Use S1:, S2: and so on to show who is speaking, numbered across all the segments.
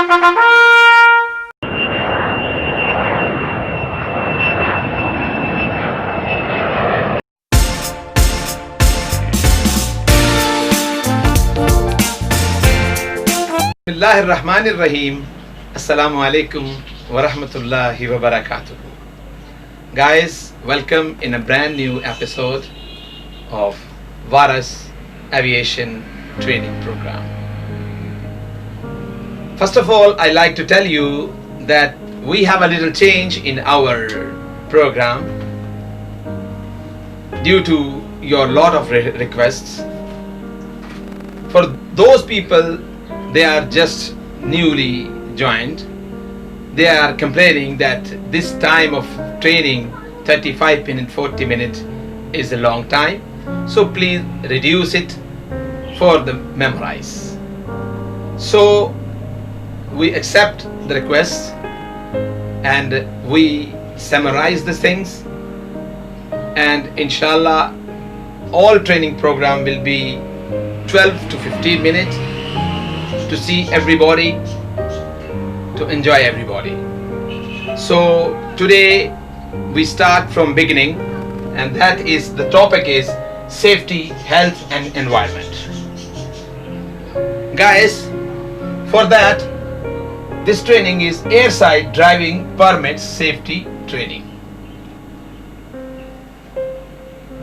S1: Bismillahirrahmanirrahim. Assalamu alaikum wa rahmatullahi wa barakatuh. Guys, welcome in a brand new episode of Varas Aviation Training Program. First of all, I like to tell you that we have a little change in our program due to your lot of requests. For those people, they are just newly joined. They are complaining that this time of training, 35 minutes, 40 minutes, is a long time. So please reduce it for the memorize. So we accept the request and we summarize the things, and inshallah all training program will be 12 to 15 minutes to see everybody, to enjoy everybody. So today we start from beginning, and that is, the topic is safety, health and environment. Guys, for that, this training is airside driving permits safety training.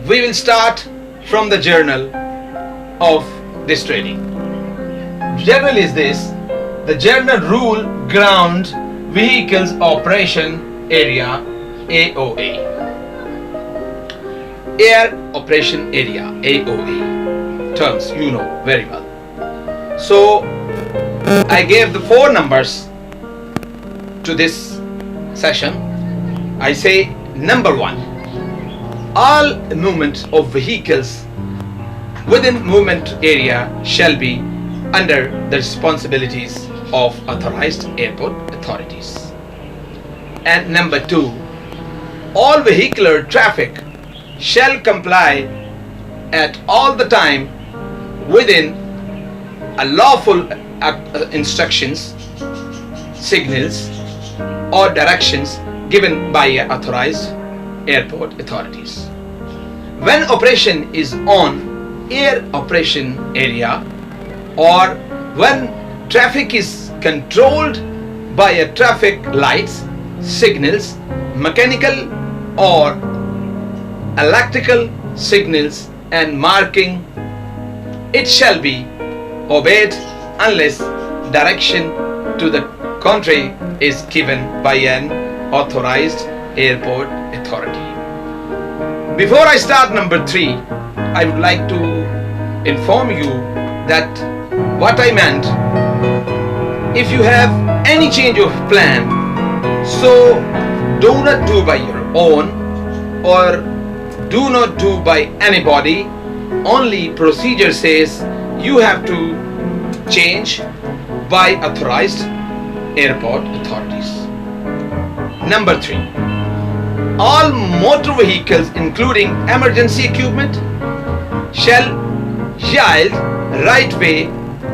S1: We will start from the journal of this training. Journal is this: the General Rule Ground Vehicles Operation Area, AOA. Air Operation Area, AOA. Terms you know very well. So I gave the 4 numbers to this session. I say number 1: all movement of vehicles within movement area shall be under the responsibilities of authorized airport authorities. And number 2: all vehicular traffic shall comply at all the time within a lawful instructions, signals or directions given by authorized airport authorities. When operation is on air operation area, or when traffic is controlled by a traffic lights, signals, mechanical or electrical signals and marking, it shall be obeyed unless direction to the contrary is given by an authorized airport authority. Before I start number 3, I would like to inform you that what I meant: if you have any change of plan, so do not do by your own or do not do by anybody. Only procedure says you have to change by authorized airport authorities. Number 3: all motor vehicles including emergency equipment shall yield right way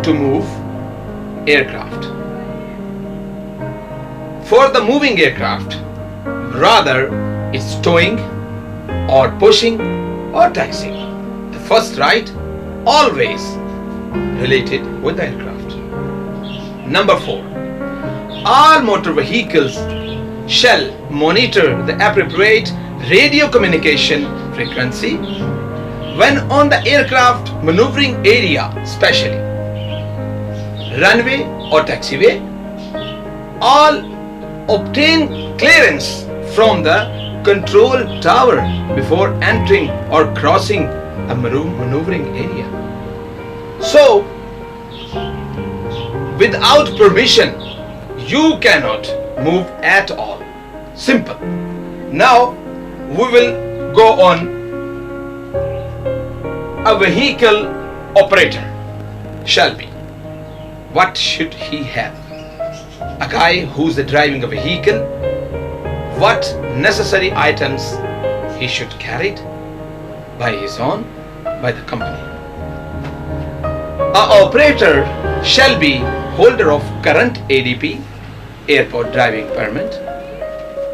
S1: to move aircraft. For the moving aircraft, rather it's towing or pushing or taxiing, the first right always related with the aircraft. Number 4: all motor vehicles shall monitor the appropriate radio communication frequency when on the aircraft maneuvering area, especially runway or taxiway. All obtain clearance from the control tower before entering or crossing a maneuvering area. So, without permission, you cannot move at all. Simple. Now, we will go on. A vehicle operator shall be. What should he have? A guy who's driving a vehicle, what necessary items he should carry by his own, by the company. An operator shall be holder of current ADP, airport driving permit,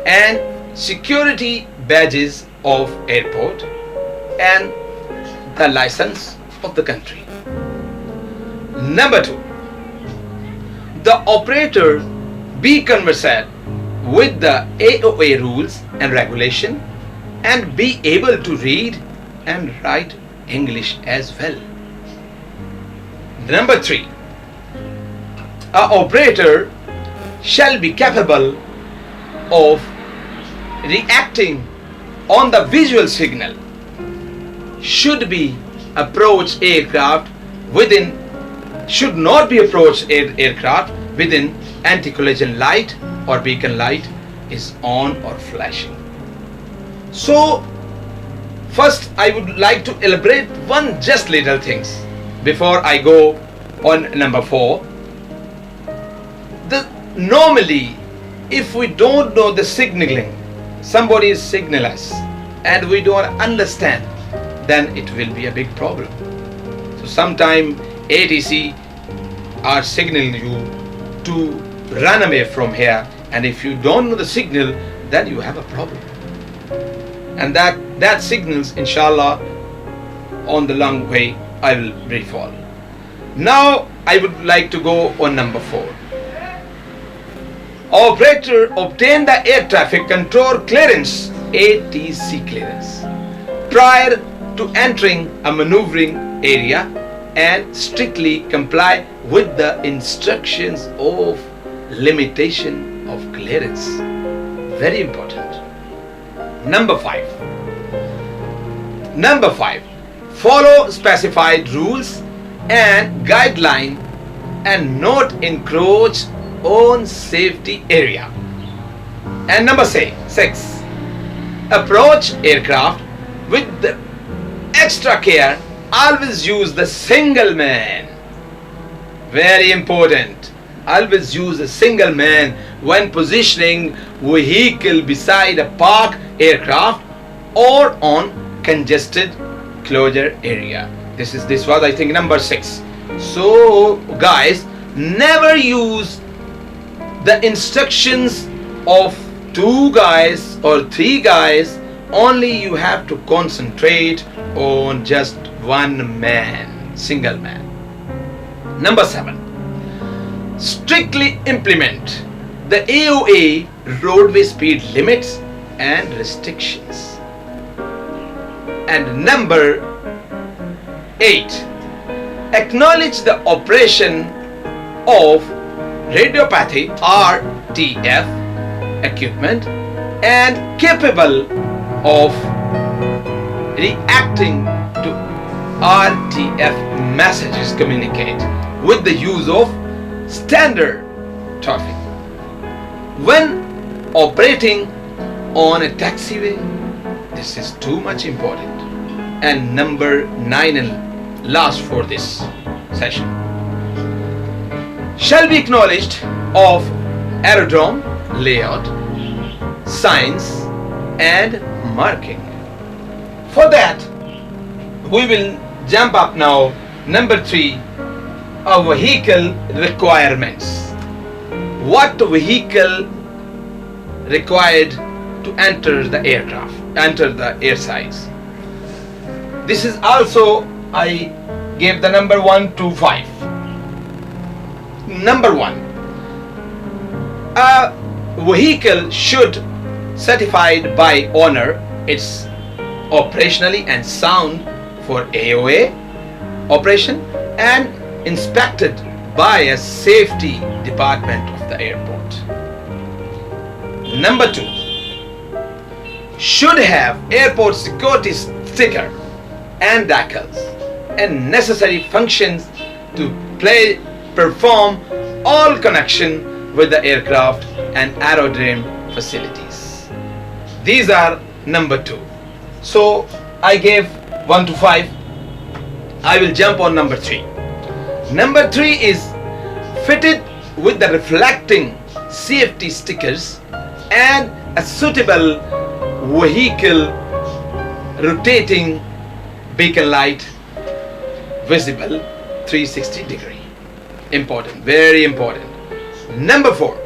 S1: and security badges of airport and the license of the country. Number 2, the operator be conversant with the AOA rules and regulation and be able to read and write English as well. Number 3, a operator shall be capable of reacting on the visual signal, should be approach aircraft within, should not be approached aircraft within anti-collision light or beacon light is on or flashing. So first I would like to elaborate one just little things before I go on number 4. Normally, if we don't know the signaling, somebody is signal us and we don't understand, then it will be a big problem. So sometime ATC are signaling you to run away from here, and if you don't know the signal, then you have a problem. And that signals, inshallah, on the long way I will brief all. Now I would like to go on number 4. Operator obtain the air traffic control clearance, ATC clearance, prior to entering a maneuvering area and strictly comply with the instructions of limitation of clearance. Very important. Number 5. Follow specified rules and guideline and not encroach on safety area. And number 6, approach aircraft with the extra care. Always use the single man. Very important. Always use a single man when positioning vehicle beside a parked aircraft or on congested closure area. This was, I think, number 6. So guys, never use the instructions of 2 guys or 3 guys. Only you have to concentrate on just one man, single man. Number 7, strictly implement the AOA roadway speed limits and restrictions. And number 8, acknowledge the operation of radiopathy RTF equipment and capable of reacting to RTF messages communicate with the use of standard traffic. When operating on a taxiway, this is too much important. And number 9 and last for this session, shall be acknowledged of aerodrome layout, signs and marking. For that, we will jump up now. Number 3, our vehicle requirements. What vehicle required to enter the aircraft, enter the airsides. This is also, I gave the number 1 to 5. Number 1, a vehicle should certified by owner, it's operationally and sound for AOA operation and inspected by a safety department of the airport. Number 2, should have airport security sticker and decals and necessary functions to perform all connection with the aircraft and aerodrome facilities. These are number 2. So I gave 1 to 5. I will jump on number 3. Number 3 is fitted with the reflecting safety stickers and a suitable vehicle rotating beacon light visible 360 degree. Important, very important. Number 4,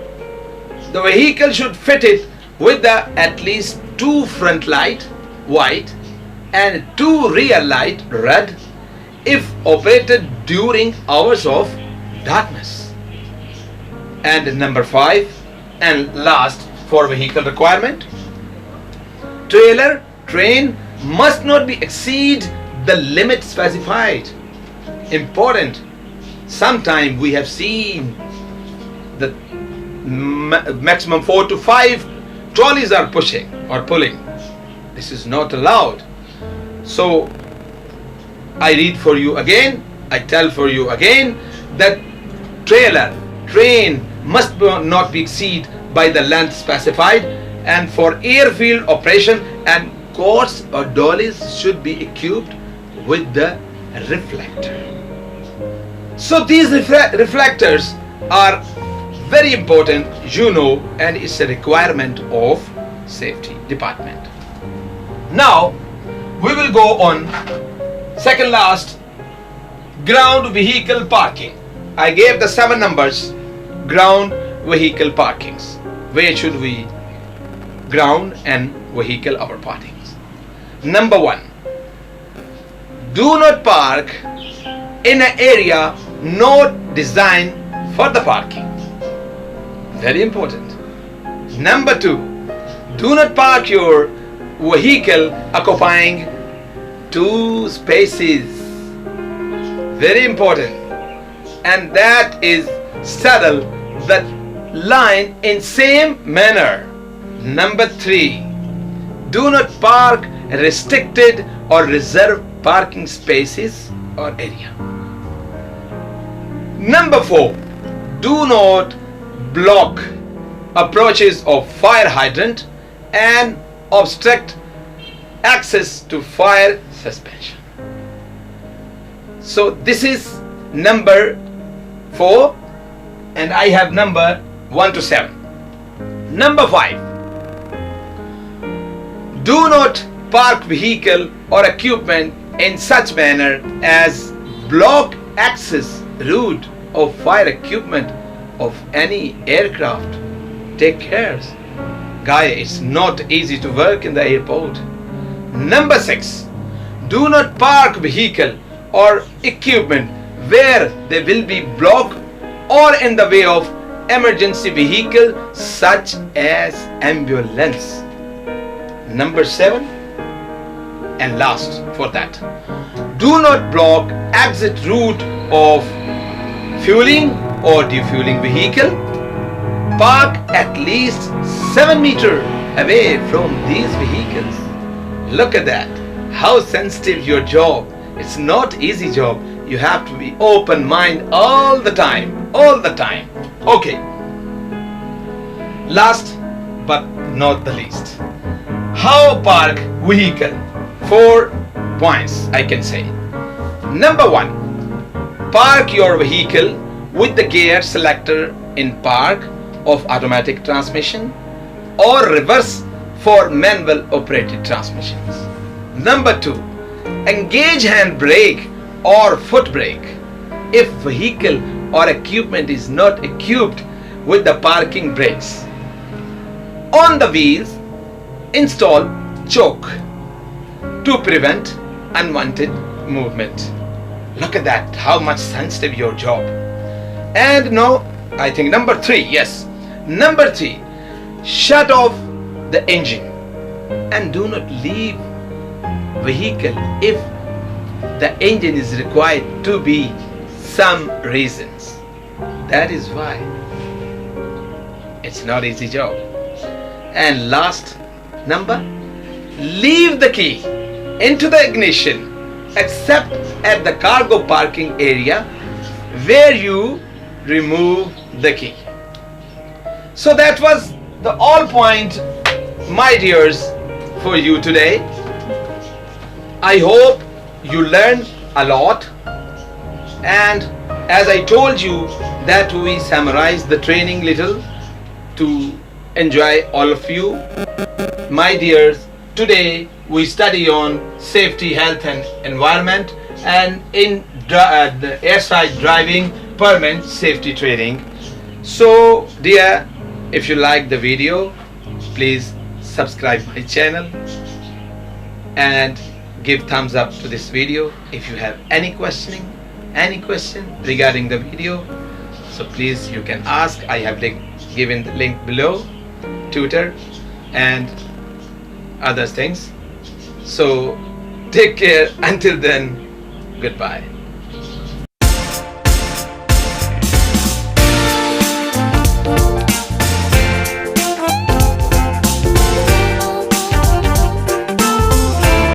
S1: the vehicle should fit it with the at least 2 front light white and 2 rear light red if operated during hours of darkness. And number 5 and last for vehicle requirement, train must not be exceed the limit specified. Important. Sometime we have seen the maximum 4 to 5 trolleys are pushing or pulling. This is not allowed. So I read for you again, I tell for you again that train must not be exceed by the length specified, and for airfield operation and carts or dollies should be equipped with the reflector. So these reflectors are very important, and it's a requirement of safety department. Now we will go on second last, ground vehicle parking. I gave the 7 numbers, ground vehicle parkings. Where should we ground and vehicle our parkings? Number 1, do not park in an area not designed for the parking. Very important. Number 2, do not park your vehicle occupying 2 spaces. Very important. And that is saddle the line in same manner. Number 3, do not park restricted or reserved parking spaces or area. Number 4, do not block approaches of fire hydrant and obstruct access to fire suspension. So this is number 4, and I have number 1 to 7. Number 5, do not park vehicle or equipment in such manner as block access route of fire equipment of any aircraft. Take care, guys, it's not easy to work in the airport. Number 6, do not park vehicle or equipment where they will be blocked or in the way of emergency vehicle such as ambulance. Number 7 and last for that, do not block exit route of fueling or defueling vehicle. Park at least 7 meters away from these vehicles. Look at that, how sensitive your job. It's not easy job. You have to be open mind all the time. Okay, last but not the least, how park vehicle. 4 points I can say. Number 1, park your vehicle with the gear selector in park of automatic transmission or reverse for manual operated transmissions. Number 2, engage hand brake or foot brake if vehicle or equipment is not equipped with the parking brakes. On the wheels, install choke to prevent unwanted movement. Look at that, how much sensitive your job. And now I think number 3, yes, number 3, shut off the engine and do not leave vehicle if the engine is required to be some reasons. That is why it's not easy job. And last number, leave the key into the ignition except at the cargo parking area where you remove the key. So that was the all point, my dears, for you today. I hope you learned a lot, and as I told you that we summarized the training little to enjoy all of you. My dears, today we study on safety, health and environment, and in the airside driving permanent safety training. So dear, if you like the video, please subscribe my channel and give thumbs up to this video. If you have any question regarding the video, so please you can ask. I have given the link below, Twitter and other things. So take care. Until then, goodbye.